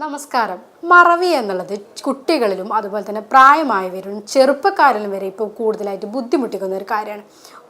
നമസ്കാരം. മറവി എന്നുള്ളത് കുട്ടികളിലും അതുപോലെ തന്നെ പ്രായമായവരും ചെറുപ്പക്കാരിലും വരെ ഇപ്പോൾ കൂടുതലായിട്ട് ബുദ്ധിമുട്ടിക്കുന്ന ഒരു കാര്യമാണ്.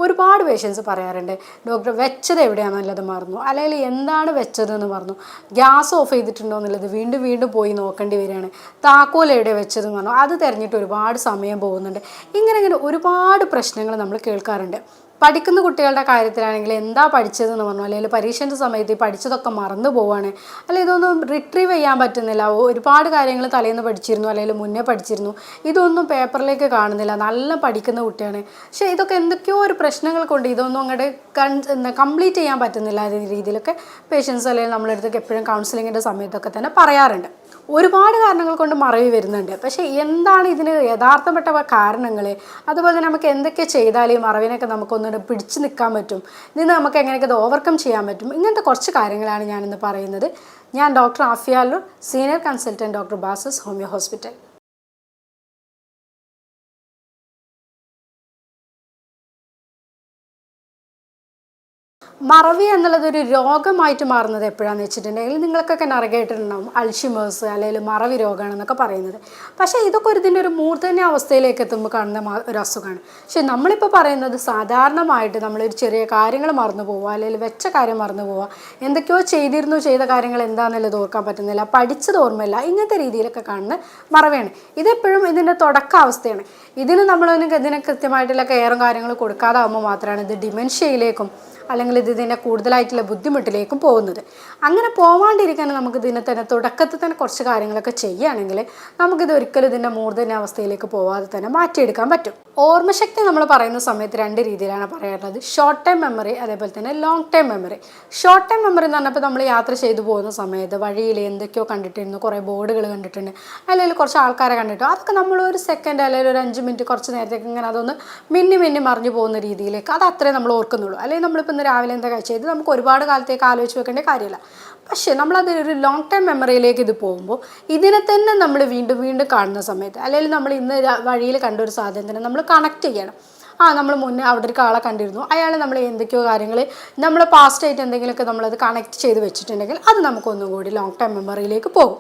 ഒരുപാട് പേഷ്യൻസ് പറയാറുണ്ട്, ഡോക്ടർ വെച്ചത് എവിടെയാണെന്നുള്ളത് മറന്നു, അല്ലെങ്കിൽ എന്താണ് വെച്ചതെന്ന് മറന്നു, ഗ്യാസ് ഓഫ് ചെയ്തിട്ടുണ്ടോ എന്നുള്ളത് വീണ്ടും വീണ്ടും പോയി നോക്കേണ്ടി വരികയാണ്, താക്കോൽ എവിടെ വെച്ചതെന്ന് പറഞ്ഞു അത് തിരഞ്ഞിട്ട് ഒരുപാട് സമയം പോകുന്നുണ്ട്. ഇങ്ങനെ ഒരുപാട് പ്രശ്നങ്ങൾ നമ്മൾ കേൾക്കാറുണ്ട്. പഠിക്കുന്ന കുട്ടികളുടെ കാര്യത്തിലാണെങ്കിൽ എന്താ പഠിച്ചതെന്ന് പറഞ്ഞു, അല്ലെങ്കിൽ പരീക്ഷൻ്റെ സമയത്ത് ഈ പഠിച്ചതൊക്കെ മറന്നു പോവാണ്, അല്ലെങ്കിൽ ഇതൊന്നും റിട്രീവ് ചെയ്യാൻ പറ്റുന്നില്ല, ഒരുപാട് കാര്യങ്ങൾ തലേന്ന് പഠിച്ചിരുന്നു അല്ലെങ്കിൽ മുന്നേ പഠിച്ചിരുന്നു, ഇതൊന്നും പേപ്പറിലേക്ക് കാണുന്നില്ല, നല്ല പഠിക്കുന്ന കുട്ടിയാണ്, പക്ഷേ ഇതൊക്കെ എന്തൊക്കെയോ ഒരു പ്രശ്നങ്ങൾ കൊണ്ട് ഇതൊന്നും അങ്ങോട്ട് കംപ്ലീറ്റ് ചെയ്യാൻ പറ്റുന്നില്ല എന്ന രീതിയിലൊക്കെ പേഷ്യൻസ് അല്ലെങ്കിൽ നമ്മളടുത്തൊക്കെ എപ്പോഴും കൗൺസിലിങ്ങിൻ്റെ സമയത്തൊക്കെ തന്നെ പറയാറുണ്ട്. ഒരുപാട് കാരണങ്ങൾ കൊണ്ട് മറവി വരുന്നുണ്ട്. പക്ഷേ എന്താണ് ഇതിന് യഥാർത്ഥപ്പെട്ട കാരണങ്ങൾ, അതുപോലെ തന്നെ നമുക്ക് എന്തൊക്കെ ചെയ്താൽ ഈ മറവിനൊക്കെ നമുക്കൊന്നുകൂടെ പിടിച്ചു നിൽക്കാൻ പറ്റും, ഇതിന് നമുക്ക് എങ്ങനെയൊക്കെ ഇത് ഓവർകം ചെയ്യാൻ പറ്റും, ഇങ്ങനത്തെ കുറച്ച് കാര്യങ്ങളാണ് ഞാനിന്ന് പറയുന്നത്. ഞാൻ doctor Afiya അല്ലൂർ, senior consultant, doctor ബാസസ് homeo hospital. മറവി എന്നുള്ളത് ഒരു രോഗമായിട്ട് മാറുന്നത് എപ്പോഴാണെന്ന് വെച്ചിട്ടുണ്ടെങ്കിൽ നിങ്ങൾക്കൊക്കെ അറിയായിട്ടുണ്ടാവും, അൾഷിമേഴ്സ് അല്ലെങ്കിൽ മറവി രോഗമാണെന്നൊക്കെ പറയുന്നത്. പക്ഷേ ഇതൊക്കെ ഇതിൻ്റെ ഒരു മൂർധന്യ അവസ്ഥയിലേക്ക് എത്തുമ്പോൾ കാണുന്ന ഒരു അസുഖമാണ്. പക്ഷേ നമ്മളിപ്പോൾ പറയുന്നത് സാധാരണമായിട്ട് നമ്മളൊരു ചെറിയ കാര്യങ്ങൾ മറന്നു പോവുക, അല്ലെങ്കിൽ വെച്ച കാര്യം മറന്നു പോവുക, എന്തൊക്കെയോ ചെയ്ത കാര്യങ്ങൾ എന്താണെന്നുള്ളത് ഓർക്കാൻ പറ്റുന്നില്ല, പഠിച്ചത് ഓർമ്മയില്ല, ഇങ്ങനത്തെ രീതിയിലൊക്കെ കാണുന്ന മറവിയാണ്. ഇതെപ്പോഴും ഇതിൻ്റെ തുടക്കാവസ്ഥയാണ്. ഇതിന് കൃത്യമായിട്ടുള്ള കെയറും കാര്യങ്ങളും കൊടുക്കാതാവുമ്പോൾ മാത്രമാണ് ഇത് ഡിമെൻഷ്യയിലേക്കും അല്ലെങ്കിൽ ഇതിൻ്റെ കൂടുതലായിട്ടുള്ള ബുദ്ധിമുട്ടിലേക്കും പോകുന്നത്. അങ്ങനെ പോവാണ്ടിരിക്കാൻ നമുക്ക് ഇതിനെ തന്നെ തുടക്കത്തിൽ തന്നെ കുറച്ച് കാര്യങ്ങളൊക്കെ ചെയ്യുകയാണെങ്കിൽ നമുക്കിത് ഒരിക്കലും ഇതിൻ്റെ മൂർധന്യാവസ്ഥയിലേക്ക് പോവാതെ തന്നെ മാറ്റിയെടുക്കാൻ പറ്റും. ഓർമ്മശക്തി നമ്മൾ പറയുന്ന സമയത്ത് രണ്ട് രീതിയിലാണ് പറയാറുള്ളത്, ഷോർട്ട് ടൈം മെമ്മറി അതേപോലെ തന്നെ long time memory. Short time memory എന്ന് പറഞ്ഞപ്പോൾ നമ്മൾ യാത്ര ചെയ്തു പോകുന്ന സമയത്ത് വഴിയിൽ എന്തൊക്കെയോ കണ്ടിട്ടിരുന്നു, കുറേ ബോർഡുകൾ കണ്ടിട്ടുണ്ട്, അല്ലെങ്കിൽ കുറച്ച് ആൾക്കാരെ കണ്ടിട്ടു, അതൊക്കെ നമ്മൾ ഒരു സെക്കൻഡ് അല്ലെങ്കിൽ ഒരു 5 മിനിറ്റ് കുറച്ച് നേരത്തേക്ക് ഇങ്ങനെ അതൊന്ന് മിന്നി മറിഞ്ഞു പോകുന്ന രീതിയിലേക്ക് അത് അത്രേ നമ്മൾ ഓർക്കുന്നുള്ളൂ. അല്ലെങ്കിൽ നമ്മളിപ്പോൾ ഇന്ന് രാവിലെ എന്താ കഴിച്ചത് നമുക്ക് ഒരുപാട് കാലത്തേക്ക് ആലോചിച്ച് വെക്കേണ്ട കാര്യമില്ല. പക്ഷേ നമ്മളത് ഒരു ലോങ് ടൈം മെമ്മറിയിലേക്ക് ഇത് പോകുമ്പോൾ ഇതിനെ തന്നെ നമ്മൾ വീണ്ടും വീണ്ടും കാണുന്ന സമയത്ത്, അല്ലെങ്കിൽ നമ്മൾ ഇന്ന് വഴിയിൽ കണ്ട ഒരു സാധനത്തിനെ നമ്മൾ കണക്ട് ചെയ്യണം. നമ്മൾ മുന്നേ അവിടെ ഒരു ആളെ കണ്ടിരുന്നു, അയാൾ നമ്മൾ എന്തൊക്കെയോ കാര്യങ്ങൾ നമ്മൾ പാസ്റ്റായിട്ട് എന്തെങ്കിലുമൊക്കെ നമ്മളത് കണക്ട് ചെയ്ത് വെച്ചിട്ടുണ്ടെങ്കിൽ അത് നമുക്കൊന്നും കൂടി ലോങ് ടൈം മെമ്മറിയിലേക്ക് പോകും.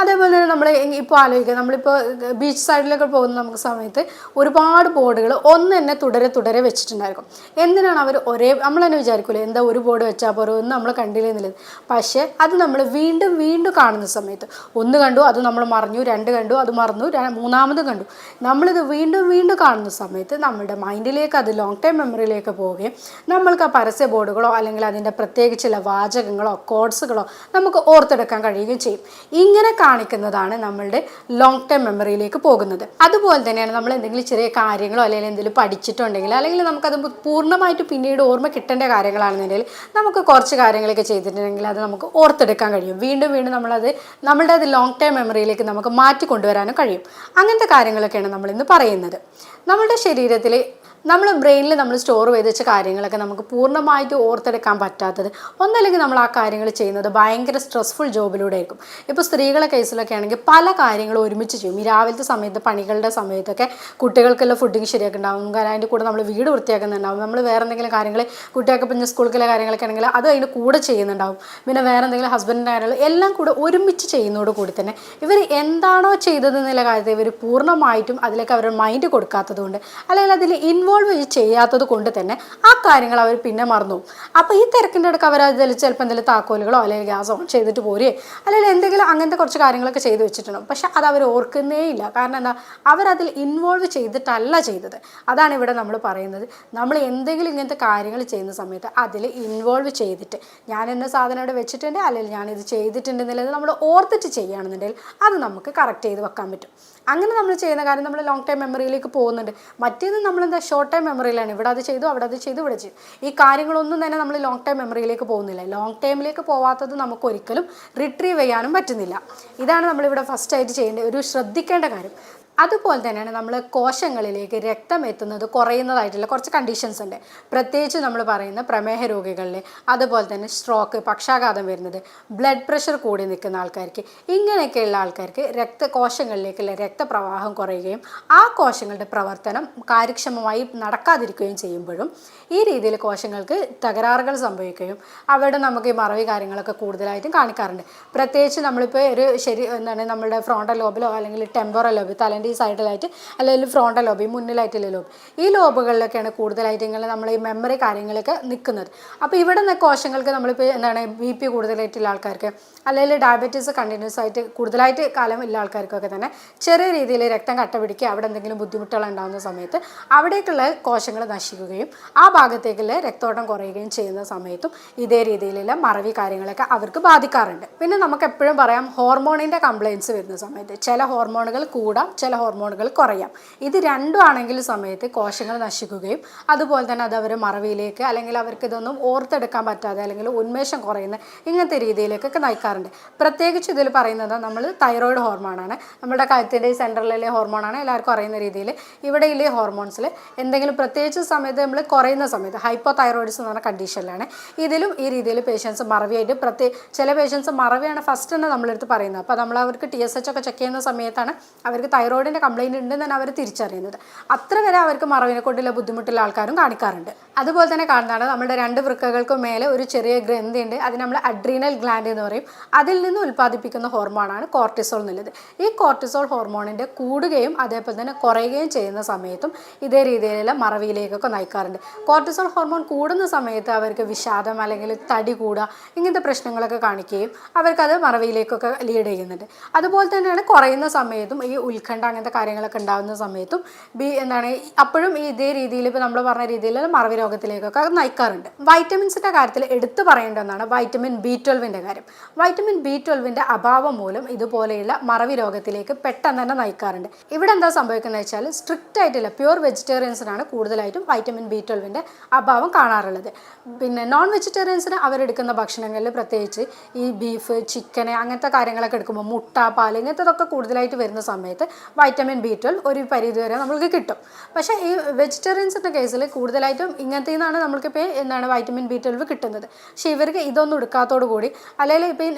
അതേപോലെ തന്നെ നമ്മൾ ഇപ്പോൾ ആലോചിക്കുക, നമ്മളിപ്പോൾ ബീച്ച് സൈഡിലൊക്കെ പോകുന്ന നമുക്ക് സമയത്ത് ഒരുപാട് ബോർഡുകൾ ഒന്ന് തന്നെ തുടരെ വെച്ചിട്ടുണ്ടായിരിക്കും. എന്തിനാണ് അവർ നമ്മൾ തന്നെ വിചാരിക്കില്ലേ എന്താ ഒരു ബോർഡ് വെച്ചാൽ പോലും ഒന്ന് നമ്മൾ കണ്ടില്ല എന്നുള്ളത്. പക്ഷേ അത് നമ്മൾ വീണ്ടും കാണുന്ന സമയത്ത് ഒന്ന് കണ്ടു അത് നമ്മൾ മറഞ്ഞു, രണ്ട് കണ്ടു അത് മറന്നു, മൂന്നാമതും കണ്ടു, നമ്മളിത് വീണ്ടും കാണുന്ന സമയത്ത് നമ്മുടെ മൈൻഡിലേക്ക് അത് ലോങ് ടൈം മെമ്മറിയിലേക്ക് പോവുകയും നമ്മൾക്ക് ആ പരസ്യ ബോർഡുകളോ അല്ലെങ്കിൽ അതിൻ്റെ പ്രത്യേകിച്ചുള്ള വാചകങ്ങളോ കോഡ്സുകളോ നമുക്ക് ഓർത്തെടുക്കാൻ കഴിയുകയും ചെയ്യും. ഇങ്ങനെ കാണിക്കുന്നതാണ് നമ്മളുടെ ലോങ് ടൈം മെമ്മറിയിലേക്ക് പോകുന്നത്. അതുപോലെ തന്നെയാണ് നമ്മൾ എന്തെങ്കിലും ചെറിയ കാര്യങ്ങളോ അല്ലെങ്കിൽ എന്തെങ്കിലും പഠിച്ചിട്ടുണ്ടെങ്കിൽ അല്ലെങ്കിൽ നമുക്കത് പൂർണ്ണമായിട്ട് പിന്നീട് ഓർമ്മ കിട്ടേണ്ട കാര്യങ്ങളാണെന്നുണ്ടെങ്കിൽ നമുക്ക് കുറച്ച് കാര്യങ്ങളൊക്കെ ചെയ്തിട്ടുണ്ടെങ്കിൽ അത് നമുക്ക് ഓർത്തെടുക്കാൻ കഴിയും. വീണ്ടും നമ്മളുടെ അത് ലോങ് ടൈം മെമ്മറിയിലേക്ക് നമുക്ക് മാറ്റി കൊണ്ടുവരാനും കഴിയും. അങ്ങനത്തെ കാര്യങ്ങളൊക്കെയാണ് നമ്മളിന്ന് പറയുന്നത്. നമ്മളുടെ ശരീരത്തിൽ നമ്മൾ ബ്രെയിനിൽ നമ്മൾ സ്റ്റോർ ചെയ്ത് വെച്ച കാര്യങ്ങളൊക്കെ നമുക്ക് പൂർണ്ണമായിട്ട് ഓർത്തെടുക്കാൻ പറ്റാത്തത് ഒന്നല്ലെങ്കിൽ നമ്മൾ ആ കാര്യങ്ങൾ ചെയ്യുന്നത് ഭയങ്കര സ്ട്രെസ്ഫുൾ ജോബിലൂടെ ആയിരിക്കും. ഇപ്പോൾ സ്ത്രീകളുടെ കേസിലൊക്കെ ആണെങ്കിൽ പല കാര്യങ്ങളും ഒരുമിച്ച് ചെയ്യും. ഈ രാവിലത്തെ സമയത്ത് പണികളുടെ സമയത്തൊക്കെ കുട്ടികൾക്കുള്ള ഫുഡിങ് ശരിയാക്കി ഉണ്ടാവും, കാരണം അതിൻ്റെ കൂടെ നമ്മൾ വീട് വൃത്തിയാക്കുന്നുണ്ടാവും, നമ്മൾ വേറെ എന്തെങ്കിലും കാര്യങ്ങൾ കുട്ടികൾക്ക് പിന്നെ സ്കൂളിലെ കാര്യങ്ങളൊക്കെ ആണെങ്കിൽ അത് അതിൻ്റെ കൂടെ ചെയ്യുന്നുണ്ടാവും, പിന്നെ വേറെ എന്തെങ്കിലും ഹസ്ബൻഡിൻ്റെ കാര്യങ്ങൾ എല്ലാം കൂടെ ഒരുമിച്ച് ചെയ്യുന്നതോട് കൂടി തന്നെ ഇവർ എന്താണോ ചെയ്തതെന്നുള്ള കാര്യത്തിൽ ഇവർ പൂർണ്ണമായിട്ടും അതിലേക്ക് അവരുടെ മൈൻഡ് കൊടുക്കാത്തത് കൊണ്ട് അല്ലെങ്കിൽ അതിൽ ഇൻവോൾവ് ചെയ്യാത്തത് കൊണ്ട് തന്നെ ആ കാര്യങ്ങൾ അവർ പിന്നെ മറന്നു. അപ്പോൾ ഈ തിരക്കിൻ്റെ ഇടയ്ക്ക് അവർ അതിൽ ചിലപ്പോൾ എന്തെങ്കിലും താക്കോലുകളോ അല്ലെങ്കിൽ ഗ്യാസ് ഓൺ ചെയ്തിട്ട് പോരുകയോ അല്ലെങ്കിൽ എന്തെങ്കിലും അങ്ങനത്തെ കുറച്ച് കാര്യങ്ങളൊക്കെ ചെയ്ത് വെച്ചിട്ടുണ്ടാവും. പക്ഷെ അത് അവർ ഓർക്കുന്നേ ഇല്ല. കാരണം എന്താ, അവരതിൽ ഇൻവോൾവ് ചെയ്തിട്ടല്ല ചെയ്തത്. അതാണ് ഇവിടെ നമ്മൾ പറയുന്നത്. നമ്മൾ എന്തെങ്കിലും ഇങ്ങനത്തെ കാര്യങ്ങൾ ചെയ്യുന്ന സമയത്ത് അതിൽ ഇൻവോൾവ് ചെയ്തിട്ട് ഞാൻ എന്ന സാധനം ഇവിടെ വെച്ചിട്ടുണ്ട് അല്ലെങ്കിൽ ഞാനിത് ചെയ്തിട്ടുണ്ടെന്നുള്ളത് നമ്മൾ ഓർത്തിട്ട് ചെയ്യുകയാണെന്നുണ്ടെങ്കിൽ അത് നമുക്ക് കറക്റ്റ് ചെയ്ത് വെക്കാൻ പറ്റും. അങ്ങനെ നമ്മൾ ചെയ്യുന്ന കാര്യം നമ്മൾ ലോങ് ടൈം മെമ്മറിയിലേക്ക് പോകുന്നുണ്ട്. മറ്റേത് നമ്മളെന്താ ഷോർട്ട് ടൈം മെമ്മറിയിലാണ്, ഇവിടെ അത് ചെയ്തു അവിടെ അത് ചെയ്തു ഇവിടെ ചെയ്തു. ഈ കാര്യങ്ങളൊന്നും തന്നെ നമ്മൾ ലോങ് ടൈം മെമ്മറിയിലേക്ക് പോകുന്നില്ല. ലോങ് ടൈമിലേക്ക് പോവാത്തത് നമുക്ക് ഒരിക്കലും റിട്രീവ് ചെയ്യാനും പറ്റുന്നില്ല. ഇതാണ് നമ്മളിവിടെ ഫസ്റ്റായിട്ട് ചെയ്യേണ്ട ഒരു ശ്രദ്ധിക്കേണ്ട കാര്യം. അതുപോലെ തന്നെയാണ് നമ്മൾ കോശങ്ങളിലേക്ക് രക്തം എത്തുന്നത് കുറയുന്നതായിട്ടുള്ള കുറച്ച് കണ്ടീഷൻസ് ഉണ്ട്. പ്രത്യേകിച്ച് നമ്മൾ പറയുന്ന പ്രമേഹ രോഗികളിൽ, അതുപോലെ തന്നെ സ്ട്രോക്ക്, പക്ഷാഘാതം വരുന്നത്, ബ്ലഡ് പ്രഷർ കൂടി നിൽക്കുന്ന ആൾക്കാർക്ക്, ഇങ്ങനെയൊക്കെയുള്ള ആൾക്കാർക്ക് കോശങ്ങളിലേക്കുള്ള രക്തപ്രവാഹം കുറയുകയും ആ കോശങ്ങളുടെ പ്രവർത്തനം കാര്യക്ഷമമായി നടക്കാതിരിക്കുകയും ചെയ്യുമ്പോഴും ഈ രീതിയിൽ കോശങ്ങൾക്ക് തകരാറുകൾ സംഭവിക്കുകയും അവിടെ നമുക്ക് ഈ മറവി കാര്യങ്ങളൊക്കെ കൂടുതലായിട്ടും കാണിക്കാറുണ്ട്. പ്രത്യേകിച്ച് നമ്മളിപ്പോൾ നമ്മുടെ ഫ്രോണ്ടൽ ലോബിലോ അല്ലെങ്കിൽ ടെമ്പോറൽ ലോബ്, തലേൻ്റെ ഈ സൈഡിലായിട്ട് അല്ലെങ്കിൽ ഫ്രോണ്ടൽ ലോബ്, ഈ മുന്നിലായിട്ടുള്ള ലോബ്, ഈ ലോബുകളിലൊക്കെയാണ് കൂടുതലായിട്ട് നമ്മൾ ഈ മെമ്മറി കാര്യങ്ങളൊക്കെ നിൽക്കുന്നത്. അപ്പോൾ ഇവിടെ നിന്ന് കോശങ്ങൾക്ക് നമ്മളിപ്പോൾ BP കൂടുതലായിട്ടുള്ള ആൾക്കാർക്ക് അല്ലെങ്കിൽ ഡയബറ്റീസ് കണ്ടിന്യൂസ് ആയിട്ട് കൂടുതലായിട്ട് കാലം ഉള്ള ആൾക്കാർക്കൊക്കെ തന്നെ ചെറിയ രീതിയിൽ രക്തം കട്ട പിടിക്കുക, അവിടെ എന്തെങ്കിലും ബുദ്ധിമുട്ടുകൾ ഉണ്ടാകുന്ന സമയത്ത് അവിടേക്കുള്ള കോശങ്ങൾ നശിക്കുകയും ആ ഭാഗത്തേക്കുള്ള രക്തോട്ടം കുറയുകയും ചെയ്യുന്ന സമയത്തും ഇതേ രീതിയിലുള്ള മറവി കാര്യങ്ങളൊക്കെ അവർക്ക് ബാധിക്കാറുണ്ട്. പിന്നെ നമുക്ക് എപ്പോഴും പറയാം, ഹോർമോണിൻ്റെ കംപ്ലയിൻസ് വരുന്ന സമയത്ത് ചില ഹോർമോണുകൾ കൂടാം, ചില ഹോർമോണുകൾ കുറയാം. ഇത് രണ്ടും ആണെങ്കിൽ സമയത്ത് കോശങ്ങൾ നശിക്കുകയും അതുപോലെ തന്നെ അത് അവർ മറവിയിലേക്ക് അല്ലെങ്കിൽ അവർക്ക് ഇതൊന്നും ഓർത്തെടുക്കാൻ പറ്റാതെ അല്ലെങ്കിൽ ഉന്മേഷം കുറയുന്ന ഇങ്ങനത്തെ രീതിയിലേക്കൊക്കെ നയിക്കാറുണ്ട്. പ്രത്യേകിച്ച് ഇതിൽ പറയുന്നത് നമ്മൾ തൈറോയിഡ് ഹോർമോണാണ്, നമ്മുടെ കഴുത്തിൻ്റെ സെൻട്രലിലെ ഹോർമോണാണ്. എല്ലാവർക്കും അറിയുന്ന രീതിയിൽ ഇവിടെയുള്ള ഹോർമോൺസിൽ എന്തെങ്കിലും പ്രത്യേകിച്ച് സമയത്ത് നമ്മൾ കുറയുന്ന സമയത്ത് ഹൈപ്പോ തൈറോയിഡിസം എന്ന് പറഞ്ഞ കണ്ടീഷനിലാണ് ഇതിലും ഈ രീതിയിൽ പേഷ്യൻസ് മറവിയായിട്ട് ചില പേഷ്യൻസ് മറവിയാണ് ഫസ്റ്റ് തന്നെ നമ്മളെടുത്ത് പറയുന്നത്. അപ്പോൾ നമ്മൾ അവർക്ക് TSH ഒക്കെ ചെക്ക് ചെയ്യുന്ന സമയത്താണ് അവർക്ക് തൈറോയിഡിൻ്റെ കംപ്ലയിൻറ്റ് ഉണ്ടെന്ന് തന്നെ അവർ തിരിച്ചറിയുന്നത്. അത്ര വരെ അവർക്ക് മറവിനെ കൊണ്ടുള്ള ബുദ്ധിമുട്ടുള്ള ആൾക്കാരും കാണിക്കാറുണ്ട്. അതുപോലെ തന്നെ കാണുന്നതാണ് നമ്മുടെ 2 വൃക്കകൾക്കും മേലെ ഒരു ചെറിയ ഗ്രന്ഥി ഉണ്ട്, അത് നമ്മൾ അഡ്രീനൽ ഗ്ലാൻഡ് എന്ന് പറയും. അതിൽ നിന്ന് ഉൽപ്പാദിപ്പിക്കുന്ന ഹോർമോണാണ് കോർട്ടിസോൾ എന്നുള്ളത്. ഈ കോർട്ടിസോൾ ഹോർമോണിൻ്റെ കൂടുകയും അതേപോലെ തന്നെ കുറയുകയും ചെയ്യുന്ന സമയത്തും ഇതേ രീതിയിലുള്ള മറവിയിലേക്കൊക്കെ നയിക്കാറുണ്ട്. കോർട്ടിസോൾ ഹോർമോൺ കൂടുന്ന സമയത്ത് അവർക്ക് വിഷാദം അല്ലെങ്കിൽ തടി കൂടുക ഇങ്ങനത്തെ പ്രശ്നങ്ങളൊക്കെ കാണിക്കുകയും അവർക്കത് മറവിയിലേക്കൊക്കെ ലീഡ് ചെയ്യുന്നുണ്ട്. അതുപോലെ തന്നെയാണ് കുറയുന്ന സമയത്തും ഈ ഉത്കണ്ഠ അങ്ങനത്തെ കാര്യങ്ങളൊക്കെ ഉണ്ടാകുന്ന സമയത്തും അപ്പോഴും ഇതേ രീതിയിൽ ഇപ്പോൾ നമ്മൾ പറഞ്ഞ രീതിയിലുള്ള മറവി രോഗത്തിലേക്കൊക്കെ നയിക്കാറുണ്ട്. വൈറ്റമിൻസിൻ്റെ കാര്യത്തിൽ എടുത്തു പറയേണ്ട ഒന്നാണ് വൈറ്റമിൻ B12ൻ്റെ കാര്യം. വൈറ്റമിൻ B12ൻ്റെ അഭാവം മൂലം ഇതുപോലെയുള്ള മറവി രോഗത്തിലേക്ക് പെട്ടെന്ന് തന്നെ നയിക്കാറുണ്ട്. ഇവിടെ എന്താ സംഭവിക്കുന്നത് വെച്ചാൽ സ്ട്രിക്റ്റ് ആയിട്ടുള്ള പ്യൂർ വെജിറ്റേറിയൻസിനാണ് കൂടുതലായിട്ടും വൈറ്റമിൻ B12ൻ്റെ അഭാവം കാണാറുള്ളത്. പിന്നെ നോൺ വെജിറ്റേറിയൻസിന് അവരെടുക്കുന്ന ഭക്ഷണങ്ങളിൽ പ്രത്യേകിച്ച് ഈ ബീഫ്, ചിക്കൻ അങ്ങനത്തെ കാര്യങ്ങളൊക്കെ എടുക്കുമ്പോൾ മുട്ട, പാൽ ഇങ്ങനത്തതൊക്കെ കൂടുതലായിട്ട് വരുന്ന സമയത്ത് വൈറ്റമിൻ B12 ഒരു പരിധി വരെ നമ്മൾക്ക് കിട്ടും. പക്ഷേ ഈ വെജിറ്റേറിയൻസിൻ്റെ കേസിൽ കൂടുതലായിട്ടും ഇങ്ങനത്തെ നിന്നാണ് നമ്മൾക്കിപ്പോൾ വൈറ്റമിൻ B12 കിട്ടുന്നത്. പക്ഷേ ഇവർക്ക് ഇതൊന്നും എടുക്കാത്തോടു കൂടി അല്ലെങ്കിൽ ഇപ്പം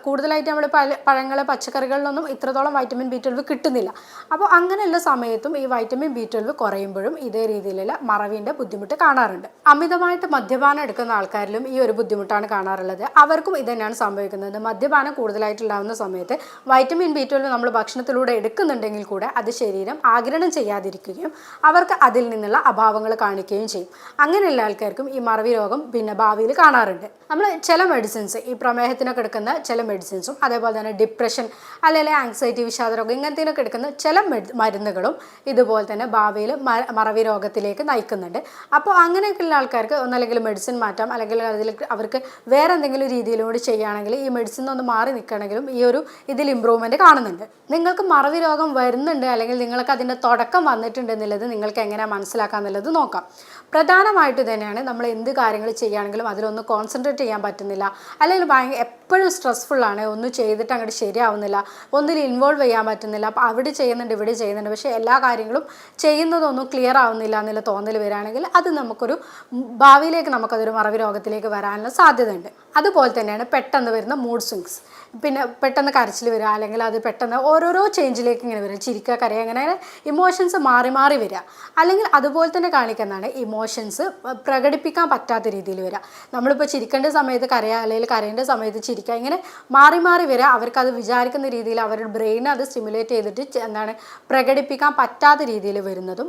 കൂടുതലായിട്ട് നമ്മൾ പഴങ്ങൾ, പച്ചക്കറികളിലൊന്നും ഇത്രത്തോളം വൈറ്റമിൻ B12 കിട്ടുന്നില്ല. അപ്പോൾ അങ്ങനെയുള്ള സമയത്തും ഈ വൈറ്റമിൻ B12 കുറയുമ്പോഴും ഇതേ രീതിയിലുള്ള മറവിൻ്റെ ബുദ്ധിമുട്ട് കാണാറുണ്ട്. അമിതമായിട്ട് മദ്യപാനം എടുക്കുന്ന ആൾക്കാരിലും ഈ ഒരു ബുദ്ധിമുട്ടാണ് കാണാറുള്ളത്. അവർക്കും ഇത് തന്നെയാണ് സംഭവിക്കുന്നത്. മദ്യപാനം കൂടുതലായിട്ടുണ്ടാകുന്ന സമയത്ത് വൈറ്റമിൻ B12 നമ്മൾ ഭക്ഷണത്തിലൂടെ എടുക്കുന്നുണ്ടെങ്കിൽ കൂടെ അത് ശരീരം ആഗിരണം ചെയ്യാതിരിക്കുകയും അവർക്ക് അതിൽ നിന്നുള്ള അഭാവങ്ങൾ കാണിക്കുകയും ചെയ്യും. അങ്ങനെയുള്ള ആൾക്കാർക്കും ഈ മറവി രോഗം ഭാവിയിൽ കാണാറുണ്ട്. നമ്മൾ ചില മെഡിസിൻസ്, ഈ പ്രമേഹത്തിനൊക്കെ എടുക്കുന്ന ചില മെഡിസിൻസും അതേപോലെ തന്നെ ഡിപ്രഷൻ അല്ലെങ്കിൽ ആങ്സൈറ്റി, വിഷാദരോഗം ഇങ്ങനത്തേനൊക്കെ എടുക്കുന്ന ചില മരുന്നുകളും ഇതുപോലെ തന്നെ ഭാവിയിൽ മറവി രോഗത്തിലേക്ക് നയിക്കുന്നുണ്ട്. അപ്പോൾ അങ്ങനെയൊക്കെയുള്ള ആൾക്കാർക്ക് ഒന്നല്ലെങ്കിൽ മെഡിസിൻ മാറ്റാം, അല്ലെങ്കിൽ അതിൽ അവർക്ക് വേറെ എന്തെങ്കിലും രീതിയിലൂടെ ചെയ്യുകയാണെങ്കിൽ ഈ മെഡിസിൻ ഒന്ന് മാറി നിൽക്കണമെങ്കിലും ഇതിൽ ഇമ്പ്രൂവ്മെൻറ്റ് കാണുന്നുണ്ട്. നിങ്ങൾക്ക് മറവി രോഗം വരുന്നുണ്ട് അല്ലെങ്കിൽ നിങ്ങൾക്ക് അതിൻ്റെ തുടക്കം വന്നിട്ടുണ്ട് എന്നുള്ളത് നിങ്ങൾക്ക് എങ്ങനെയാണ് മനസ്സിലാക്കുക എന്നുള്ളത് നോക്കാം. പ്രധാനമായിട്ട് തന്നെയാണ് നമ്മൾ എന്ത് കാര്യങ്ങൾ ചെയ്യുകയാണെങ്കിലും അതിലൊന്ന് കോൺസെൻട്രേറ്റ് ചെയ്യാൻ പറ്റുന്നില്ല, അല്ലെങ്കിൽ എപ്പോഴും സ്ട്രെസ്ഫുള്ളാണ്, ഒന്നും ചെയ്തിട്ട് അങ്ങോട്ട് ശരിയാവുന്നില്ല, ഒന്നിൽ ഇൻവോൾവ് ചെയ്യാൻ പറ്റുന്നില്ല. അപ്പോൾ അവിടെ ചെയ്യുന്നുണ്ട്, ഇവിടെ ചെയ്യുന്നുണ്ട്, പക്ഷേ എല്ലാ കാര്യങ്ങളും ചെയ്യുന്നതൊന്നും ക്ലിയർ ആവുന്നില്ല എന്നുള്ള തോന്നൽ വരികയാണെങ്കിൽ അത് ഭാവിയിലേക്ക് നമുക്കതൊരു മറവി രോഗത്തിലേക്ക് വരാനുള്ള സാധ്യതയുണ്ട്. അതുപോലെ തന്നെയാണ് പെട്ടെന്ന് വരുന്ന മൂഡ് സ്വിങ്സ്. പിന്നെ പെട്ടെന്ന് കരച്ചിൽ വരിക, അല്ലെങ്കിൽ അത് പെട്ടെന്ന് ഓരോരോ ചേഞ്ചിലേക്ക് ഇങ്ങനെ വരിക, ചിരിക്കുക, കരയുക, അങ്ങനെ ഇമോഷൻസ് മാറി മാറി വരിക. അല്ലെങ്കിൽ അതുപോലെ തന്നെ കാണിക്കുന്നതാണ് ഇമോഷൻസ് പ്രകടിപ്പിക്കാൻ പറ്റാത്ത രീതിയിൽ വരിക. നമ്മളിപ്പോൾ ചിരിക്കേണ്ട സമയത്ത് കരയുക, അല്ലെങ്കിൽ കരയേണ്ട സമയത്ത് ചിരിക്കുക, ഇങ്ങനെ മാറി മാറി വരിക. അവർക്കത് വിചാരിക്കുന്ന രീതിയിൽ അവരുടെ ബ്രെയിൻ അത് സ്റ്റിമുലേറ്റ് ചെയ്തിട്ട് പ്രകടിപ്പിക്കാൻ പറ്റാത്ത രീതിയിൽ വരുന്നതും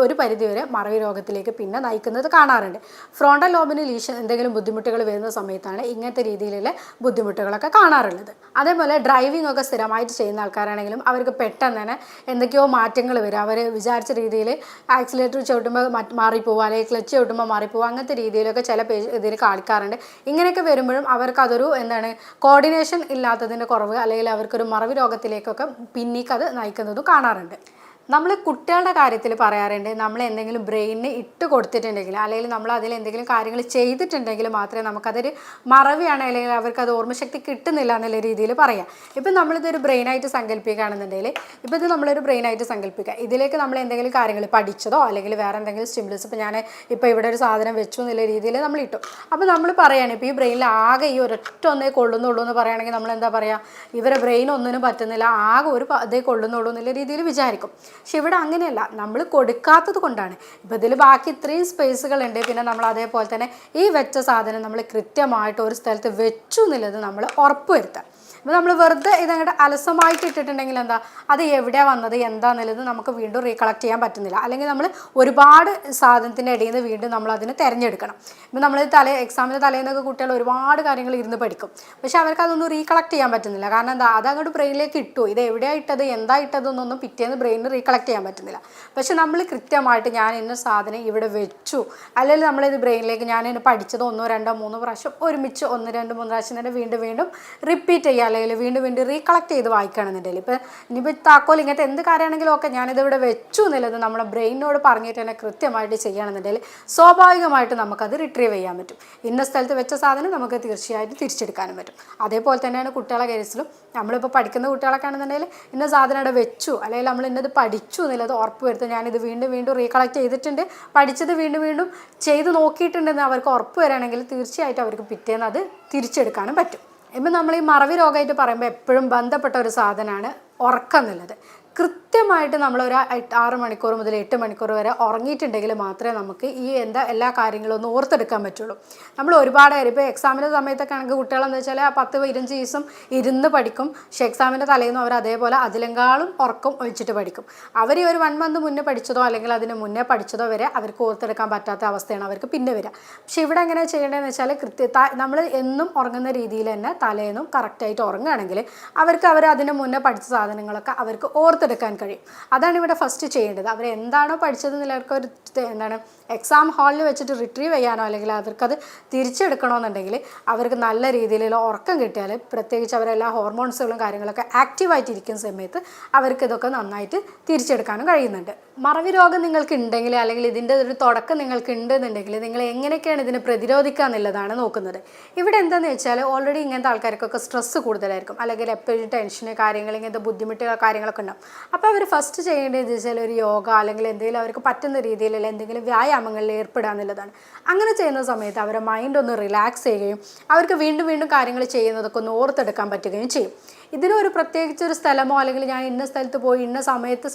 ഒരു പരിധിവരെ മറവി രോഗത്തിലേക്ക് പിന്നെ നയിക്കുന്നത് കാണാറുണ്ട്. ഫ്രോണ്ടൽ ലോബിന് ലീഷൻ എന്തെങ്കിലും ബുദ്ധിമുട്ടുകൾ വരുന്ന സമയത്താണ് ഇങ്ങനത്തെ രീതിയിലുള്ള ബുദ്ധിമുട്ടുകളൊക്കെ കാണാറുള്ളത്. അതേപോലെ ഡ്രൈവിംഗ് ഒക്കെ സ്ഥിരമായിട്ട് ചെയ്യുന്ന ആൾക്കാരാണെങ്കിലും അവർക്ക് പെട്ടെന്ന് തന്നെ എന്തൊക്കെയോ മാറ്റങ്ങൾ വരും. അവർ വിചാരിച്ച രീതിയിൽ ആക്സിലേറ്റർ ചവിട്ടുമ്പോൾ മാറിപ്പോവുക, അല്ലെങ്കിൽ ക്ലച്ച് ചവിട്ടുമ്പോൾ മാറിപ്പോവുക, അങ്ങനത്തെ രീതിയിലൊക്കെ ചില ഇതിൽ കാണിക്കാറുണ്ട്. ഇങ്ങനെയൊക്കെ വരുമ്പോഴും അവർക്കതൊരു കോർഡിനേഷൻ ഇല്ലാത്തതിൻ്റെ കുറവ്, അല്ലെങ്കിൽ അവർക്കൊരു മറവി രോഗത്തിലേക്കൊക്കെ പിന്നീക്ക് അത് നയിക്കുന്നതും കാണാറുണ്ട്. നമ്മൾ കുട്ടികളുടെ കാര്യത്തിൽ പറയാറുണ്ട്, നമ്മൾ എന്തെങ്കിലും ബ്രെയിനിന് ഇട്ട് കൊടുത്തിട്ടുണ്ടെങ്കിൽ അല്ലെങ്കിൽ നമ്മൾ അതിൽ എന്തെങ്കിലും കാര്യങ്ങൾ ചെയ്തിട്ടുണ്ടെങ്കിൽ മാത്രമേ നമുക്കതൊരു മറവിയാണ് അല്ലെങ്കിൽ അവർക്കത് ഓർമ്മശക്തി കിട്ടുന്നില്ല എന്നുള്ള രീതിയിൽ പറയാം. ഇപ്പം നമ്മളിതൊരു ബ്രെയിനായിട്ട് സങ്കല്പിക്കുകയാണെന്നുണ്ടെങ്കിൽ, ഇപ്പോൾ ഇത് നമ്മളൊരു ബ്രെയിനായിട്ട് സങ്കല്പിക്കുക, ഇതിലേക്ക് നമ്മൾ എന്തെങ്കിലും കാര്യങ്ങൾ പഠിച്ചതോ അല്ലെങ്കിൽ വേറെ എന്തെങ്കിലും സ്റ്റിമുലസ്, ഇപ്പോൾ ഞാൻ ഇപ്പോൾ ഇവിടെ ഒരു സാധനം വെച്ചു എന്നുള്ള രീതിയിൽ നമ്മൾ ഇട്ടു. അപ്പോൾ നമ്മൾ പറയുകയാണ് ഇപ്പോൾ ഈ ബ്രെയിനിൽ ആകെ ഈ ഒരൊറ്റ ഒന്നേ കൊള്ളുന്നുള്ളൂ എന്ന് പറയുകയാണെങ്കിൽ നമ്മൾ എന്താ പറയുക, ഇവരെ ബ്രെയിൻ ഒന്നിനും പറ്റുന്നില്ല, ആകെ ഒരു ഇതേ കൊള്ളുന്നുള്ളൂ എന്നുള്ള രീതിയിൽ വിചാരിക്കും. പക്ഷെ ഇവിടെ അങ്ങനെയല്ല, നമ്മൾ കൊടുക്കാത്തത് കൊണ്ടാണ്. ഇപ്പോൾ ഇതിൽ ബാക്കി ഇത്രയും സ്പേസുകളുണ്ട്. പിന്നെ നമ്മൾ അതേപോലെ തന്നെ ഈ വെച്ച സാധനം നമ്മൾ കൃത്യമായിട്ട് ഒരു സ്ഥലത്ത് വെച്ചു എന്നുള്ളത് നമ്മൾ ഉറപ്പ് വരുത്താം. അപ്പോൾ നമ്മൾ വെറുതെ ഇതങ്ങോട്ട് അലസമായിട്ട് ഇട്ടിട്ടുണ്ടെങ്കിൽ എന്താ, അത് എവിടെയാണ് വന്നത് എന്താണെന്നുള്ളത് നമുക്ക് വീണ്ടും റീകളക്ട് ചെയ്യാൻ പറ്റുന്നില്ല. അല്ലെങ്കിൽ നമ്മൾ ഒരുപാട് സാധനത്തിൻ്റെ ഇടയിൽ നിന്ന് വീണ്ടും നമ്മൾ അതിന് തിരഞ്ഞെടുക്കണം. ഇപ്പോൾ നമ്മൾ എക്സാമിൻ്റെ തലേന്നൊക്കെ കുട്ടികൾ ഒരുപാട് കാര്യങ്ങൾ ഇരുന്ന് പഠിക്കും, പക്ഷെ അവർക്ക് അതൊന്നും റീകളക്ട് ചെയ്യാൻ പറ്റുന്നില്ല. കാരണം എന്താ, അതങ്ങോട്ട് ബ്രെയിനിലേക്ക് ഇട്ടു, ഇത് എവിടെയാണ് ഇട്ടത് എന്താ ഇട്ടതെന്നൊന്നും പിറ്റേന്ന് ബ്രെയിനിന് റീകളക്ട് ചെയ്യാൻ പറ്റുന്നില്ല. പക്ഷെ നമ്മൾ കൃത്യമായിട്ട് ഞാൻ ഇന്ന സാധനം ഇവിടെ വെച്ചു, അല്ലെങ്കിൽ നമ്മളിത് ബ്രെയിനിലേക്ക് ഞാൻ ഇന്ന് പഠിച്ചത് 1, 2, 3 പ്രാവശ്യം ഒരുമിച്ച് 1, 2, 3 പ്രാവശ്യം തന്നെ വീണ്ടും വീണ്ടും റിപ്പീറ്റ് ചെയ്യുക, അല്ലെങ്കിൽ വീണ്ടും വീണ്ടും റീകളക്ട് ചെയ്ത് വായിക്കുകയാണെന്നുണ്ടെങ്കിൽ, ഇപ്പോൾ ഇനിയിപ്പോൾ താക്കോൽ ഇങ്ങനത്തെ എന്ത് കാര്യമാണെങ്കിലും ഒക്കെ ഞാനിതിവിടെ വെച്ചു എന്നുള്ളത് നമ്മുടെ ബ്രെയിനോട് പറഞ്ഞിട്ട് തന്നെ കൃത്യമായിട്ട് ചെയ്യുകയാണെന്നുണ്ടെങ്കിൽ സ്വാഭാവികമായിട്ട് നമുക്കത് റിട്രീവ് ചെയ്യാൻ പറ്റും. ഇന്ന സ്ഥലത്ത് വെച്ച സാധനം നമുക്ക് തീർച്ചയായിട്ടും തിരിച്ചെടുക്കാനും പറ്റും. അതേപോലെ തന്നെയാണ് കുട്ടികളെ കേസിലും. നമ്മളിപ്പോൾ പഠിക്കുന്ന കുട്ടികളൊക്കെ ആണെന്നുണ്ടെങ്കിൽ ഇന്ന സാധനം ഇവിടെ വെച്ചു അല്ലെങ്കിൽ നമ്മൾ ഇന്നത് പഠിച്ചു എന്നുള്ളത് ഉറപ്പ് വരുത്തും. ഞാനിത് വീണ്ടും വീണ്ടും റീകളക്ട് ചെയ്തിട്ടുണ്ട്, പഠിച്ചത് വീണ്ടും വീണ്ടും ചെയ്ത് നോക്കിയിട്ടുണ്ടെന്ന് അവർക്ക് ഉറപ്പ് വരികയാണെങ്കിൽ തീർച്ചയായിട്ടും അവർക്ക് പിറ്റേന്ന് അത് തിരിച്ചെടുക്കാനും പറ്റും. ഇപ്പം നമ്മൾ ഈ മറവി രോഗമായിട്ട് പറയുമ്പോൾ എപ്പോഴും ബന്ധപ്പെട്ട ഒരു സാധനമാണ് ഉറക്കം എന്നുള്ളത്. കൃത്യമായിട്ട് നമ്മളൊരു 6 മണിക്കൂർ മുതൽ 8 മണിക്കൂർ വരെ ഉറങ്ങിയിട്ടുണ്ടെങ്കിൽ മാത്രമേ നമുക്ക് ഈ എല്ലാ കാര്യങ്ങളും ഒന്ന് ഓർത്തെടുക്കാൻ പറ്റുള്ളൂ. നമ്മൾ ഒരുപാട് കാര്യം ഇപ്പോൾ എക്സാമിൻ്റെ സമയത്തൊക്കെ ആണെങ്കിൽ കുട്ടികളെന്ന് വെച്ചാൽ 10-15 ദിവസം ഇരുന്ന് പഠിക്കും. പക്ഷേ എക്സാമിൻ്റെ തലേന്നും അവർ അതേപോലെ അതിലെങ്കാളും ഉറക്കം ഒഴിച്ചിട്ട് പഠിക്കും. അവർ ഈ ഒരു 1 മന്ത് മുന്നേ പഠിച്ചതോ അല്ലെങ്കിൽ അതിന് മുന്നേ പഠിച്ചതോ വരെ അവർക്ക് ഓർത്തെടുക്കാൻ പറ്റാത്ത അവസ്ഥയാണ് അവർക്ക് പിന്നെ വരിക. പക്ഷേ ഇവിടെ എങ്ങനെ ചെയ്യേണ്ടതെന്ന് വെച്ചാൽ നമ്മൾ എന്നും ഉറങ്ങുന്ന രീതിയിൽ തന്നെ തലേന്നും കറക്റ്റായിട്ട് ഉറങ്ങുകയാണെങ്കിൽ അവർ അതിന് മുന്നേ പഠിച്ച സാധനങ്ങളൊക്കെ അവർക്ക് ഓർത്തെടുക്കാൻ കഴിയും. അതാണ് ഇവിടെ ഫസ്റ്റ് ചെയ്യേണ്ടത്. അവർ എന്താണോ പഠിച്ചതെന്നുള്ള ഒരു എക്സാം ഹാളിൽ വെച്ചിട്ട് റിട്രീവ് ചെയ്യാനോ അല്ലെങ്കിൽ അവർക്കത് തിരിച്ചെടുക്കണമെന്നുണ്ടെങ്കിൽ അവർക്ക് നല്ല രീതിയിലുള്ള ഉറക്കം കിട്ടിയാൽ, പ്രത്യേകിച്ച് അവരെല്ലാ ഹോർമോൺസുകളും കാര്യങ്ങളൊക്കെ ആക്റ്റീവായിട്ടിരിക്കുന്ന സമയത്ത് അവർക്ക് ഇതൊക്കെ നന്നായിട്ട് തിരിച്ചെടുക്കാനും കഴിയുന്നുണ്ട്. മറവി രോഗം നിങ്ങൾക്ക് ഉണ്ടെങ്കിൽ അല്ലെങ്കിൽ ഇതിൻ്റെ ഒരു തുടക്കം നിങ്ങൾക്ക് ഉണ്ടെന്നുണ്ടെങ്കിൽ നിങ്ങൾ എങ്ങനെയൊക്കെയാണ് ഇതിനെ പ്രതിരോധിക്കുക എന്നുള്ളതാണ് നോക്കുന്നത്. ഇവിടെ എന്താണെന്ന് വെച്ചാൽ ഓൾറെഡി ഇങ്ങനത്തെ ആൾക്കാർക്കൊക്കെ സ്ട്രെസ്സ് കൂടുതലായിരിക്കും, അല്ലെങ്കിൽ എപ്പോഴും ടെൻഷന് കാര്യങ്ങൾ ഇങ്ങനത്തെ ബുദ്ധിമുട്ടുകൾ കാര്യങ്ങളൊക്കെ ഉണ്ടാവും. അപ്പോൾ അവർ ഫസ്റ്റ് ചെയ്യേണ്ടതെന്ന് വെച്ചാൽ ഒരു യോഗ അല്ലെങ്കിൽ എന്തെങ്കിലും അവർക്ക് പറ്റുന്ന രീതിയിലുള്ള എന്തെങ്കിലും വ്യായാമങ്ങളിൽ ഏർപ്പെടുക എന്നുള്ളതാണ്. അങ്ങനെ ചെയ്യുന്ന സമയത്ത് അവരുടെ മൈൻഡ് ഒന്ന് റിലാക്സ് ചെയ്യുകയും അവർക്ക് വീണ്ടും വീണ്ടും കാര്യങ്ങൾ ചെയ്യുന്നതൊക്കെ ഒന്ന് ഓർത്തെടുക്കാൻ പറ്റുകയും ചെയ്യും. ഇതിനൊരു പ്രത്യേകിച്ചൊരു സ്ഥലമോ അല്ലെങ്കിൽ ഞാൻ ഇന്ന സ്ഥലത്ത് പോയി ഇന്ന സമയത്ത്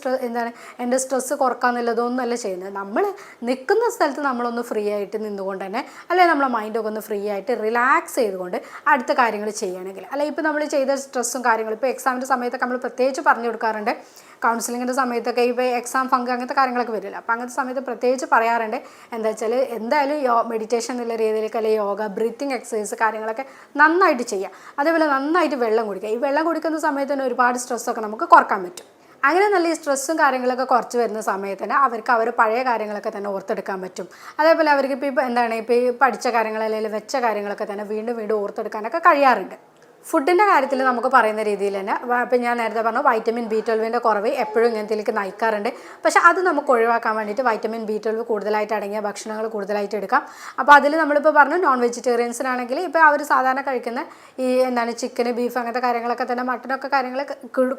എൻ്റെ സ്ട്രെസ്സ് കുറക്കാമെന്നുള്ളതൊന്നുമല്ല ചെയ്യുന്നത്. നമ്മൾ നിൽക്കുന്ന സ്ഥലത്ത് നമ്മളൊന്ന് ഫ്രീ ആയിട്ട് നിന്നുകൊണ്ട് തന്നെ, അല്ലെങ്കിൽ നമ്മളെ മൈൻഡൊക്കെ ഒന്ന് ഫ്രീ ആയിട്ട് റിലാക്സ് ചെയ്തുകൊണ്ട് അടുത്ത കാര്യങ്ങൾ ചെയ്യുകയാണെങ്കിൽ, അല്ലെങ്കിൽ ഇപ്പോൾ നമ്മൾ ചെയ്ത സ്ട്രെസ്സും കാര്യങ്ങളും ഇപ്പോൾ എക്സാമിൻ്റെ സമയത്തൊക്കെ നമ്മൾ പ്രത്യേകിച്ച് പറഞ്ഞു കൊടുക്കാറുണ്ട്. കൗൺസിലിങ്ങിൻ്റെ സമയത്തൊക്കെ ഇപ്പോൾ എക്സാം ഫങ്ക് അങ്ങനത്തെ കാര്യങ്ങളൊക്കെ വരില്ല. അപ്പോൾ അങ്ങനത്തെ സമയത്ത് പ്രത്യേകിച്ച് പറയാറുണ്ട്, എന്താ വെച്ചാൽ എന്തായാലും മെഡിറ്റേഷൻ എന്നുള്ള രീതിയിലേക്ക് അല്ലെങ്കിൽ യോഗ, ബ്രീത്തിങ് എക്സസൈസ് കാര്യങ്ങളൊക്കെ നന്നായിട്ട് ചെയ്യുക. അതേപോലെ നന്നായിട്ട് വെള്ളം കുടിക്കുക. ഈ വെള്ളം കുടിക്കുന്ന സമയത്ത് തന്നെ ഒരുപാട് സ്ട്രെസ്സൊക്കെ നമുക്ക് കുറക്കാൻ പറ്റും. അങ്ങനെ നല്ല ഈ സ്ട്രെസ്സും കാര്യങ്ങളൊക്കെ കുറച്ച് വരുന്ന സമയത്ത് തന്നെ അവർക്ക് അവർ പഴയ കാര്യങ്ങളൊക്കെ തന്നെ ഓർത്തെടുക്കാൻ പറ്റും. അതേപോലെ അവർക്ക് ഇപ്പോൾ ഈ പഠിച്ച കാര്യങ്ങൾ അല്ലെങ്കിൽ വെച്ച കാര്യങ്ങളൊക്കെ തന്നെ വീണ്ടും വീണ്ടും ഓർത്തെടുക്കാനൊക്കെ കഴിയാറുണ്ട്. ഫുഡിൻ്റെ കാര്യത്തിൽ നമുക്ക് പറയുന്ന രീതിയിൽ തന്നെ ഇപ്പം ഞാൻ നേരത്തെ പറഞ്ഞു വൈറ്റമിൻ B12 കുറവ് എപ്പോഴും ഇങ്ങനത്തേക്ക് നയിക്കാറുണ്ട്. പക്ഷേ അത് നമുക്ക് ഒഴിവാക്കാൻ വേണ്ടിയിട്ട് വൈറ്റമിൻ B12 കൂടുതലായിട്ട് അടങ്ങിയ ഭക്ഷണങ്ങൾ കൂടുതലായിട്ട് എടുക്കാം. അപ്പോൾ അതിൽ നമ്മളിപ്പോൾ പറഞ്ഞു നോൺ വെജിറ്റേറിയൻസിനാണെങ്കിൽ ഇപ്പോൾ അവർ സാധാരണ കഴിക്കുന്ന ഈ ചിക്കന്, ബീഫ് അങ്ങനത്തെ കാര്യങ്ങളൊക്കെ തന്നെ, മട്ടനൊക്കെ കാര്യങ്ങൾ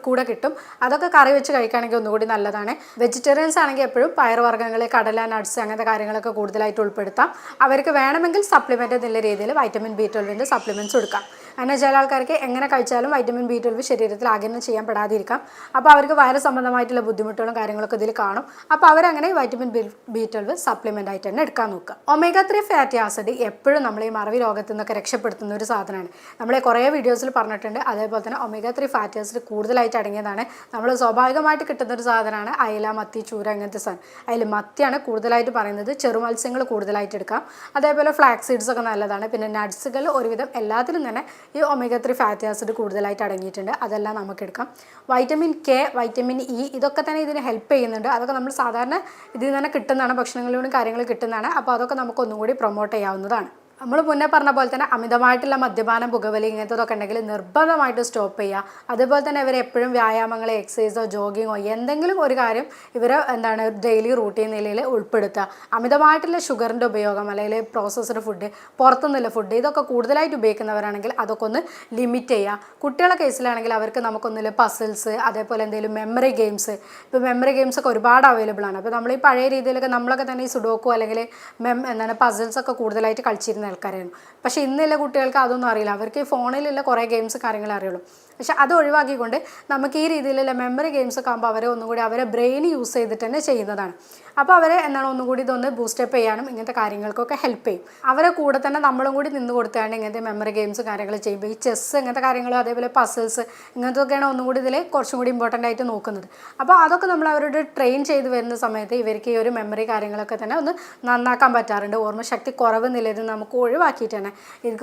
കൂടെ കിട്ടും. അതൊക്കെ കറി വെച്ച് കഴിക്കുകയാണെങ്കിൽ ഒന്നുകൂടി നല്ലതാണ്. വെജിറ്റേറിയൻസ് ആണെങ്കിൽ എപ്പോഴും പയറുവർഗ്ഗങ്ങൾ, കടല, നട്ട്സ് അങ്ങനത്തെ കാര്യങ്ങളൊക്കെ കൂടുതലായിട്ട് ഉൾപ്പെടുത്താം. അവർക്ക് വേണമെങ്കിൽ സപ്ലിമെൻ്റ് എന്നുള്ള രീതിയിൽ വൈറ്റമിൻ B12 സപ്ലിമെൻറ്റ്സ് കൊടുക്കാം. അങ്ങനെ ചില ആൾക്കാർക്ക് എങ്ങനെ കഴിച്ചാലും വൈറ്റമിൻ B12 ശരീരത്തിൽ ആഗിരണം ചെയ്യാൻ പെടാതിരിക്കാം. അപ്പോൾ അവർക്ക് വയറ് സംബന്ധമായിട്ടുള്ള ബുദ്ധിമുട്ടുകളും കാര്യങ്ങളൊക്കെ ഇതിൽ കാണും. അപ്പോൾ അവരങ്ങനെ വൈറ്റമിൻ B12 സപ്ലിമെൻ്റ് ആയിട്ട് തന്നെ എടുക്കാൻ നോക്കുക. omega-3 ഫാറ്റി ആസിഡ് എപ്പോഴും നമ്മൾ ഈ മറവി രോഗത്തിൽ നിന്നൊക്കെ രക്ഷപ്പെടുത്തുന്ന ഒരു സാധനമാണ്. നമ്മളെ കുറേ വീഡിയോസിൽ പറഞ്ഞിട്ടുണ്ട്. അതേപോലെ തന്നെ omega-3 ഫാറ്റി ആസിഡ് കൂടുതലായിട്ട് അടങ്ങിയതാണ്. നമ്മൾ സ്വാഭാവികമായിട്ട് കിട്ടുന്നൊരു സാധനമാണ് അയല, മത്തി, ചൂര അങ്ങനത്തെ സാധനം. അതിൽ മത്തിയാണ് കൂടുതലായിട്ട് പറയുന്നത്. ചെറുമത്സ്യങ്ങൾ കൂടുതലായിട്ട് എടുക്കാം. അതേപോലെ ഫ്ലാക്സ് സീഡ്സ് ഒക്കെ നല്ലതാണ്. പിന്നെ നട്ട്സുകൾ ഒരുവിധം എല്ലാത്തിലും തന്നെ ഈ omega-3 ഫാറ്റി ആസിഡ് കൂടുതലായിട്ട് അടങ്ങിയിട്ടുണ്ട്. അതെല്ലാം നമുക്ക് എടുക്കാം. വൈറ്റമിൻ K, വൈറ്റമിൻ E ഇതൊക്കെ തന്നെ ഇതിന് ഹെൽപ്പ് ചെയ്യുന്നുണ്ട്. അതൊക്കെ നമ്മൾ സാധാരണ ഇതിൽ നിന്ന് തന്നെ കിട്ടുന്നതാണ്, ഭക്ഷണങ്ങളിലൂടെ കാര്യങ്ങൾ കിട്ടുന്നതാണ്. അപ്പോൾ അതൊക്കെ നമുക്ക് ഒന്നും കൂടി പ്രൊമോട്ട് ചെയ്യാവുന്നതാണ്. നമ്മൾ മുന്നേ പറഞ്ഞ പോലെ തന്നെ അമിതമായിട്ടുള്ള മദ്യപാനം, പുകവലി ഇങ്ങനത്തതൊക്കെ ഉണ്ടെങ്കിൽ നിർബന്ധമായിട്ട് സ്റ്റോപ്പ് ചെയ്യുക. അതുപോലെ തന്നെ ഇവർ എപ്പോഴും വ്യായാമങ്ങൾ, എക്സസൈസോ ജോഗിങ്ങോ എന്തെങ്കിലും ഒരു കാര്യം ഇവർ ഡെയിലി റൂട്ടീൻ നിലയിൽ ഉൾപ്പെടുത്തുക. അമിതമായിട്ടുള്ള ഷുഗറിൻ്റെ ഉപയോഗം അല്ലെങ്കിൽ പ്രോസസ്ഡ് ഫുഡ്, പുറത്തുനിന്നുള്ള ഫുഡ് ഇതൊക്കെ കൂടുതലായിട്ട് ഉപയോഗിക്കുന്നവരാണെങ്കിൽ അതൊക്കെ ഒന്ന് ലിമിറ്റ് ചെയ്യുക. കുട്ടികളുടെ കേസിലാണെങ്കിൽ അവർക്ക് നമുക്കൊന്നില്ല പസിൽസ്, അതേപോലെ എന്തെങ്കിലും മെമ്മറി ഗെയിംസ്. ഇപ്പോൾ മെമ്മറി ഗെയിംസ് ഒക്കെ ഒരുപാട് അവൈലബിൾ ആണ്. അപ്പോൾ നമ്മൾ ഈ പഴയ രീതിയിലൊക്കെ നമ്മളൊക്കെ തന്നെ ഈ സുഡോക്കോ അല്ലെങ്കിൽ പസിൽസ് ഒക്കെ കൂടുതലായിട്ട് കളിച്ചിരുന്ന ആൾക്കാരായിരുന്നു. പക്ഷേ ഇന്നുള്ള കുട്ടികൾക്ക് അതൊന്നും അറിയില്ല. അവർക്ക് ഈ ഫോണിലുള്ള കുറേ ഗെയിംസ് കാര്യങ്ങൾ അറിയുള്ളൂ. പക്ഷെ അത് ഒഴിവാക്കിക്കൊണ്ട് നമുക്ക് ഈ രീതിയിലുള്ള മെമ്മറി ഗെയിംസ് ഒക്കെ ആകുമ്പോൾ അവരെ ഒന്നും കൂടി അവരെ ബ്രെയിൻ യൂസ് ചെയ്തിട്ട് തന്നെ ചെയ്യുന്നതാണ്. അപ്പോൾ അവരെ ഒന്നും കൂടി ഇതൊന്ന് ബൂസ്റ്റപ്പ് ചെയ്യാനും ഇങ്ങനത്തെ കാര്യങ്ങൾക്കൊക്കെ ഹെൽപ്പ് ചെയ്യും. അവരെ കൂടെ തന്നെ നമ്മളും കൂടി നിന്ന് കൊടുത്താണ് ഇങ്ങനത്തെ മെമ്മറി ഗെയിംസ് കാര്യങ്ങൾ ചെയ്യുമ്പോൾ ഈ ചെസ്സ് ഇങ്ങനത്തെ കാര്യങ്ങൾ, അതേപോലെ പസിൽസ് ഇങ്ങനത്തൊക്കെയാണ് ഒന്നും കൂടി ഇതിൽ കുറച്ചും കൂടി ഇമ്പോർട്ടൻ്റ് ആയിട്ട് നോക്കുന്നത്. അപ്പോൾ അതൊക്കെ നമ്മൾ അവരോട് ട്രെയിൻ ചെയ്ത് വരുന്ന സമയത്ത് ഇവർക്ക് ഈ ഒരു മെമ്മറി കാര്യങ്ങളൊക്കെ തന്നെ ഒന്ന് നന്നാക്കാൻ പറ്റാറുണ്ട്. ഓർമ്മശക്തി കുറവ് നിലയിൽ നമുക്ക് ഒഴിവാക്കിയിട്ട് തന്നെ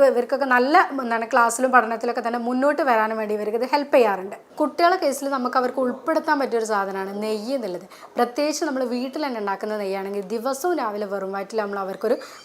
ഇവർക്കൊക്കെ നല്ല ക്ലാസ്സിലും പഠനത്തിലൊക്കെ തന്നെ മുന്നോട്ട് വരാനും വേണ്ടി ഇവർക്ക് ഇത് ഹെൽപ്പ് ചെയ്യാറുണ്ട്. കുട്ടികളുടെ കേസിൽ നമുക്ക് അവർക്ക് ഉൾപ്പെടുത്താൻ പറ്റിയൊരു സാധനമാണ് നെയ്യ് എന്നുള്ളത്. പ്രത്യേകിച്ച് നമ്മൾ വീട്ടിൽ തന്നെ ഉണ്ടാക്കുന്ന നെയ്യാണെങ്കിൽ ദിവസവും രാവിലെ വെറും വയറ്റിൽ നമ്മൾ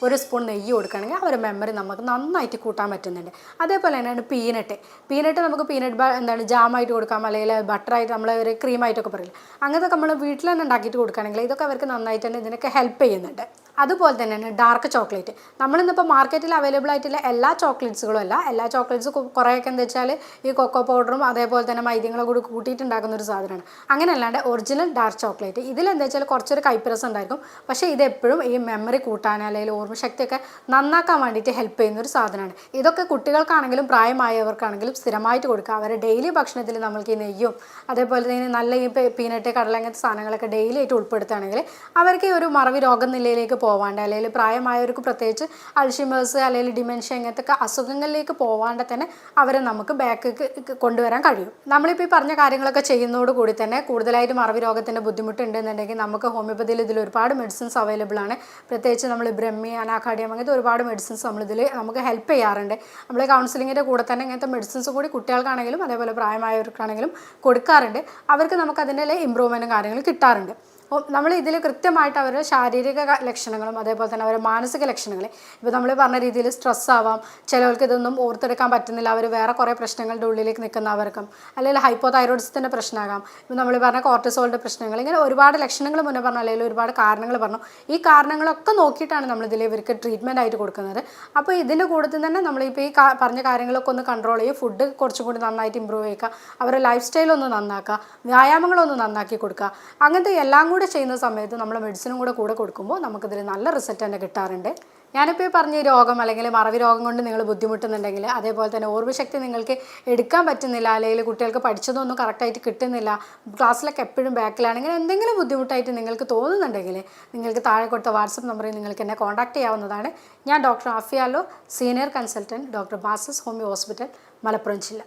ഒരു സ്പൂൺ നെയ്യ് കൊടുക്കുകയാണെങ്കിൽ അവരുടെ മെമ്മറി നമുക്ക് നന്നായിട്ട് കൂട്ടാൻ പറ്റുന്നുണ്ട്. അതേപോലെ തന്നെയാണ് പീനട്ട് നമുക്ക് ജാമായിട്ട് കൊടുക്കാം, അല്ലെങ്കിൽ ബട്ടറായിട്ട് നമ്മൾ ഒരു ക്രീമായിട്ടൊക്കെ പറയില്ല. അങ്ങനത്തെ നമ്മൾ വീട്ടിൽ തന്നെ ഉണ്ടാക്കിയിട്ട് കൊടുക്കുകയാണെങ്കിൽ ഇതൊക്കെ അവർക്ക് നന്നായിട്ട് തന്നെ ഇതിനൊക്കെ ഹെൽപ്പ് ചെയ്യുന്നുണ്ട്. അതുപോലെ തന്നെയാണ് ഡാർക്ക് ചോക്ലേറ്റ്. നമ്മളിന്നിപ്പോൾ മാർക്കറ്റിൽ അവൈലബിൾ ആയിട്ടുള്ള എല്ലാ ചോക്ലേറ്റ്സുകളും അല്ല, എല്ലാ ചോക്ലേറ്റ്സ് കുറേയൊക്കെ എന്താ വെച്ചാൽ ഈ കൊക്കോ പൗഡറും അതേപോലെ തന്നെ മൈദങ്ങളും കൂടി കൂട്ടിയിട്ടുണ്ടാക്കുന്ന ഒരു സാധനമാണ്. അങ്ങനെ അല്ലാണ്ട് ഒറിജിനൽ ഡാർക്ക് ചോക്ലേറ്റ് ഇതിലെന്താ വെച്ചാൽ കുറച്ചൊരു കൈപ്പിരസം ഉണ്ടായിരിക്കും. പക്ഷേ ഇതെപ്പോഴും ഈ മെമ്മറി കൂട്ടാൻ അല്ലെങ്കിൽ ഓർമ്മശക്തിയൊക്കെ നന്നാക്കാൻ വേണ്ടിയിട്ട് ഹെൽപ്പ് ചെയ്യുന്ന ഒരു സാധനമാണ്. ഇതൊക്കെ കുട്ടികൾക്കാണെങ്കിലും പ്രായമായവർക്കാണെങ്കിലും സ്ഥിരമായിട്ട് കൊടുക്കുക. അവരുടെ ഡെയിലി ഭക്ഷണത്തിൽ നമ്മൾക്ക് ഈ നെയ്യും അതേപോലെ തന്നെ നല്ല ഈ പീനട്ട്, കടല അങ്ങനത്തെ സാധനങ്ങളൊക്കെ ഡെയിലി ആയിട്ട് ഉൾപ്പെടുത്തുകയാണെങ്കിൽ അവർക്ക് ഈ ഒരു മറവി രോഗം നിലയിലേക്ക് പോവാണ്ട്, അല്ലെങ്കിൽ പ്രായമായവർക്ക് പ്രത്യേകിച്ച് അൾഷിമേഴ്സ് അല്ലെങ്കിൽ ഡിമെൻഷ്യ ഇങ്ങനത്തെ അസുഖങ്ങളിലേക്ക് പോവാണ്ട് തന്നെ അവരെ നമുക്ക് ബാക്കിലേക്ക് കൊണ്ടുവരാൻ കഴിയും. നമ്മളിപ്പോൾ ഈ പറഞ്ഞ കാര്യങ്ങളൊക്കെ ചെയ്യുന്നതോടുകൂടി തന്നെ കൂടുതലായിട്ട് മറവി രോഗത്തിൻ്റെ ബുദ്ധിമുട്ടുണ്ടെന്നുണ്ടെങ്കിൽ നമുക്ക് ഹോമിയോപ്പതിയിൽ ഇതിൽ ഒരുപാട് മെഡിസിൻസ് അവൈലബിൾ ആണ്. പ്രത്യേകിച്ച് നമ്മൾ ബ്രഹ്മി, അനാകാർഡിയം അങ്ങനത്തെ ഒരുപാട് മെഡിസിൻസ് നമ്മളിതിൽ നമുക്ക് ഹെൽപ്പ് ചെയ്യാറുണ്ട്. നമ്മൾ കൗൺസിലിങ്ങിൻ്റെ കൂടെ തന്നെ ഇങ്ങനത്തെ മെഡിസിൻസ് കൂടി കുട്ടികൾക്കാണെങ്കിലും അതേപോലെ പ്രായമായവർക്കാണെങ്കിലും കൊടുക്കാറുണ്ട്. അവർക്ക് നമുക്ക് അതിൻ്റെ ഇമ്പ്രൂവ്മെൻറ്റും കാര്യങ്ങളും കിട്ടാറുണ്ട്. നമ്മൾ ഇതിൽ കൃത്യമായിട്ട് അവരുടെ ശാരീരിക ലക്ഷണങ്ങളും അതേപോലെ തന്നെ അവരുടെ മാനസിക ലക്ഷണങ്ങൾ, ഇപ്പോൾ നമ്മൾ പറഞ്ഞ രീതിയിൽ സ്ട്രെസ് ആവാം, ചിലവർക്ക് ഇതൊന്നും ഓർത്തെടുക്കാൻ പറ്റുന്നില്ല, അവർ വേറെ കുറേ പ്രശ്നങ്ങളുടെ ഉള്ളിലേക്ക് നിൽക്കുന്നവർക്കും, അല്ലെങ്കിൽ ഹൈപ്പോതൈറോയിഡിസത്തിൻ്റെ പ്രശ്നമാകാം, ഇപ്പോൾ നമ്മൾ പറഞ്ഞ കോർട്ടിസോളിൻ്റെ പ്രശ്നങ്ങൾ, ഇങ്ങനെ ഒരുപാട് ലക്ഷണങ്ങൾ മുന്നേ പറഞ്ഞു, അല്ലെങ്കിൽ ഒരുപാട് കാരണങ്ങൾ പറഞ്ഞു. ഈ കാരണങ്ങളൊക്കെ നോക്കിയിട്ടാണ് നമ്മളിതിൽ ഇവർക്ക് ട്രീറ്റ്മെൻറ്റ് ആയിട്ട് കൊടുക്കുന്നത്. അപ്പോൾ ഇതിൻ്റെ കൂട്ടത്തിൽ തന്നെ നമ്മളിപ്പോൾ ഈ പറഞ്ഞ കാര്യങ്ങളൊക്കെ ഒന്ന് കൺട്രോൾ ചെയ്യും, ഫുഡ് കുറച്ചും കൂടി നന്നായിട്ട് ഇമ്പ്രൂവ് ചെയ്യുക, അവരുടെ ലൈഫ് സ്റ്റൈലൊന്ന് നന്നാക്കുക, വ്യായാമങ്ങളൊന്ന് നന്നാക്കി കൊടുക്കുക. അങ്ങനത്തെ എല്ലാം കൂടെ ചെയ്യുന്ന സമയത്ത് നമ്മൾ മെഡിസിനും കൂടെ കൊടുക്കുമ്പോൾ നമുക്കിതിൽ നല്ല റിസൾട്ട് തന്നെ കിട്ടാറുണ്ട്. ഞാനിപ്പോൾ ഈ പറഞ്ഞ രോഗം അല്ലെങ്കിൽ മറവി രോഗം കൊണ്ട് നിങ്ങൾ ബുദ്ധിമുട്ടുന്നുണ്ടെങ്കിൽ, അതേപോലെ തന്നെ ഓർമ്മശക്തി നിങ്ങൾക്ക് എടുക്കാൻ പറ്റുന്നില്ല, അല്ലെങ്കിൽ കുട്ടികൾക്ക് പഠിച്ചതൊന്നും കറക്റ്റായിട്ട് കിട്ടുന്നില്ല, ക്ലാസ്സിലൊക്കെ എപ്പോഴും ബാക്കിലാണ്, ഇങ്ങനെ എന്തെങ്കിലും ബുദ്ധിമുട്ടായിട്ട് നിങ്ങൾക്ക് തോന്നുന്നുണ്ടെങ്കിൽ നിങ്ങൾക്ക് താഴെ കൊടുത്ത വാട്സപ്പ് നമ്പറിൽ നിങ്ങൾക്ക് എന്നെ കോൺടാക്ട് ചെയ്യാവുന്നതാണ്. ഞാൻ doctor ആഫിയാലോ, senior consultant, doctor ബാസസ് homeo hospital, Malappuram ജില്ല.